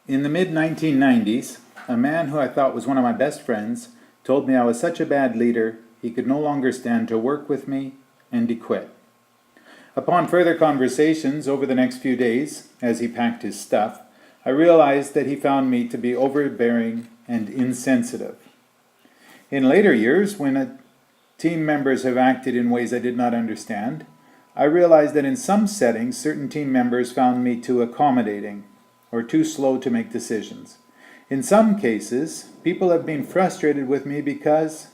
In the mid-1990s, a man who I thought was one of my best friends told me I was such a bad leader he could no longer stand to work with me, and he quit. Upon further conversations over the next few days, as he packed his stuff, I realized that he found me to be overbearing and insensitive. In later years, when team members have acted in ways I did not understand, I realized that in some settings, certain team members found me too accommodating or too slow to make decisions. In some cases, people have been frustrated with me because,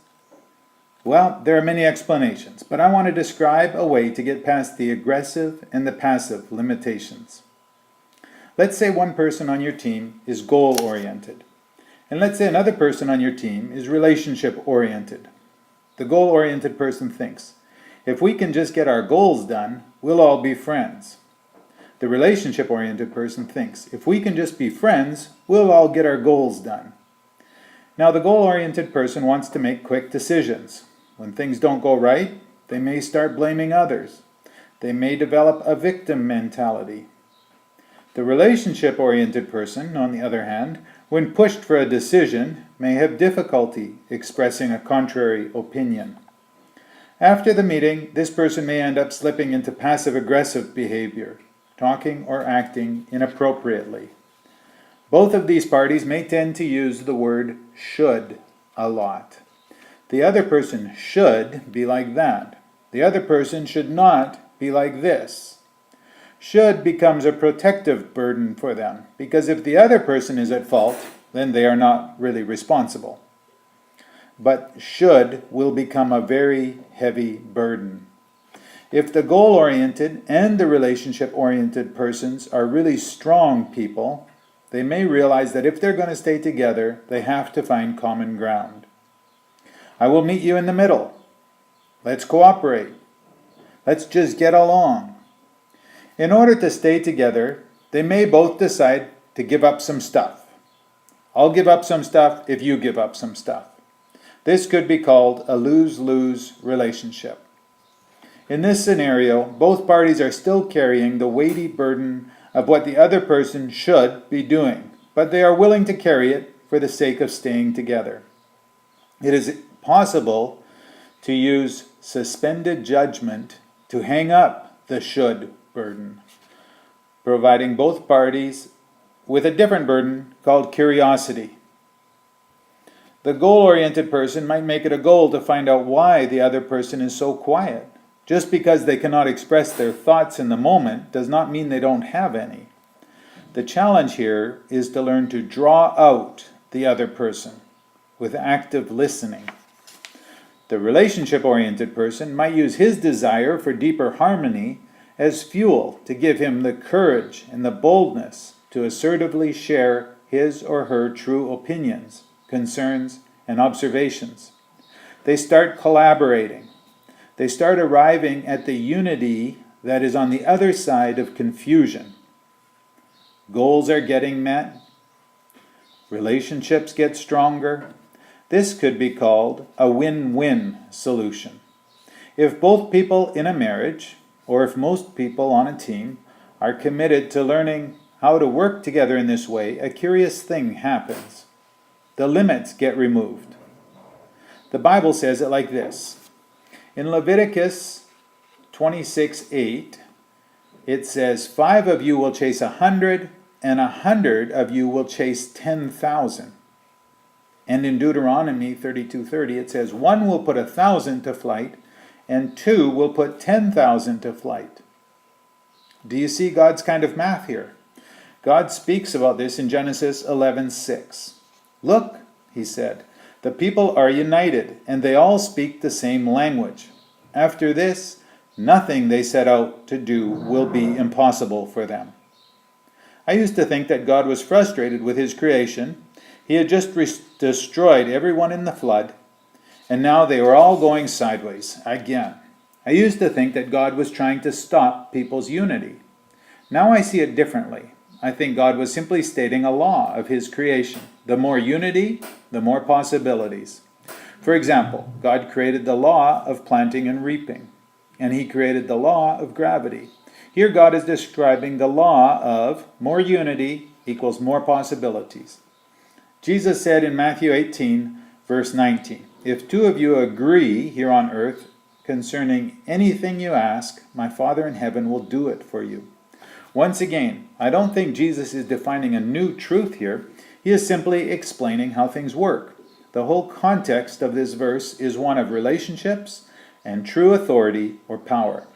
well, there are many explanations, but I want to describe a way to get past the aggressive and the passive limitations. Let's say one person on your team is goal-oriented, and let's say another person on your team is relationship-oriented. The goal-oriented person thinks, if we can just get our goals done, we'll all be friends. The relationship-oriented person thinks, if we can just be friends, we'll all get our goals done. Now, the goal-oriented person wants to make quick decisions. When things don't go right, they may start blaming others. They may develop a victim mentality. The relationship-oriented person, on the other hand, when pushed for a decision, may have difficulty expressing a contrary opinion. After the meeting, this person may end up slipping into passive-aggressive behavior, talking or acting inappropriately. Both of these parties may tend to use the word should a lot. The other person should be like that. The other person should not be like this. Should becomes a protective burden for them, because if the other person is at fault, then they are not really responsible. But should will become a very heavy burden. If the goal-oriented and the relationship-oriented persons are really strong people, they may realize that if they're going to stay together, they have to find common ground. I will meet you in the middle. Let's cooperate. Let's just get along. In order to stay together, they may both decide to give up some stuff. I'll give up some stuff if you give up some stuff. This could be called a lose-lose relationship. In this scenario, both parties are still carrying the weighty burden of what the other person should be doing, but they are willing to carry it for the sake of staying together. It is possible to use suspended judgment to hang up the should burden, providing both parties with a different burden called curiosity. The goal-oriented person might make it a goal to find out why the other person is so quiet. Just because they cannot express their thoughts in the moment does not mean they don't have any. The challenge here is to learn to draw out the other person with active listening. The relationship-oriented person might use his desire for deeper harmony as fuel to give him the courage and the boldness to assertively share his or her true opinions, concerns, and observations. They start collaborating. They start arriving at the unity that is on the other side of confusion. Goals are getting met. Relationships get stronger. This could be called a win-win solution. If both people in a marriage, or if most people on a team, are committed to learning how to work together in this way, a curious thing happens. The limits get removed. The Bible says it like this. In Leviticus 26:8, it says, 5 of you will chase 100, and 100 of you will chase 10,000. And in Deuteronomy 32:30, it says, 1 will put 1,000 to flight, and 2 will put 10,000 to flight. Do you see God's kind of math here? God speaks about this in Genesis 11:6. Look, he said, the people are united, and they all speak the same language. After this, nothing they set out to do will be impossible for them. I used to think that God was frustrated with his creation. He had just destroyed everyone in the flood, and now they were all going sideways again. I used to think that God was trying to stop people's unity. Now I see it differently. I think God was simply stating a law of his creation. The more unity, the more possibilities. For example, God created the law of planting and reaping, and he created the law of gravity. Here God is describing the law of more unity equals more possibilities. Jesus said in Matthew 18, verse 19, "If two of you agree here on earth concerning anything you ask, my Father in heaven will do it for you." Once again, I don't think Jesus is defining a new truth here. He is simply explaining how things work. The whole context of this verse is one of relationships and true authority or power.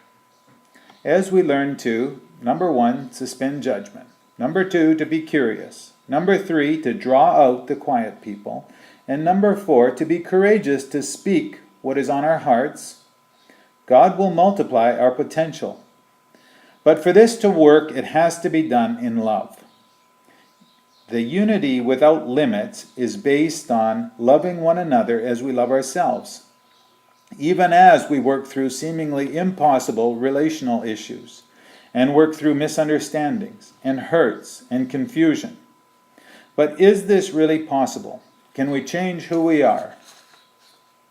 As we learn to, number 1, suspend judgment. Number 2, to be curious. Number 3, to draw out the quiet people. And number 4, to be courageous to speak what is on our hearts. God will multiply our potential. But for this to work, it has to be done in love. The unity without limits is based on loving one another as we love ourselves, even as we work through seemingly impossible relational issues and work through misunderstandings and hurts and confusion. But is this really possible? Can we change who we are?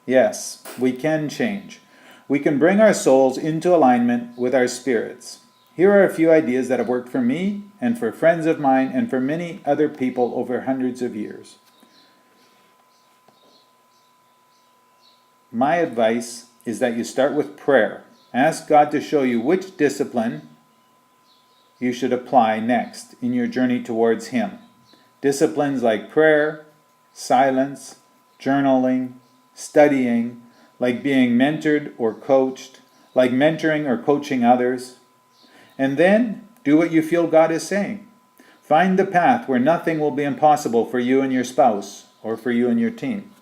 Yes, we can change. We can bring our souls into alignment with our spirits. Here are a few ideas that have worked for me and for friends of mine and for many other people over hundreds of years. My advice is that you start with prayer. Ask God to show you which discipline you should apply next in your journey towards Him. Disciplines like prayer, silence, journaling, studying, like being mentored or coached, like mentoring or coaching others. And then do what you feel God is saying. Find the path where nothing will be impossible for you and your spouse or for you and your team.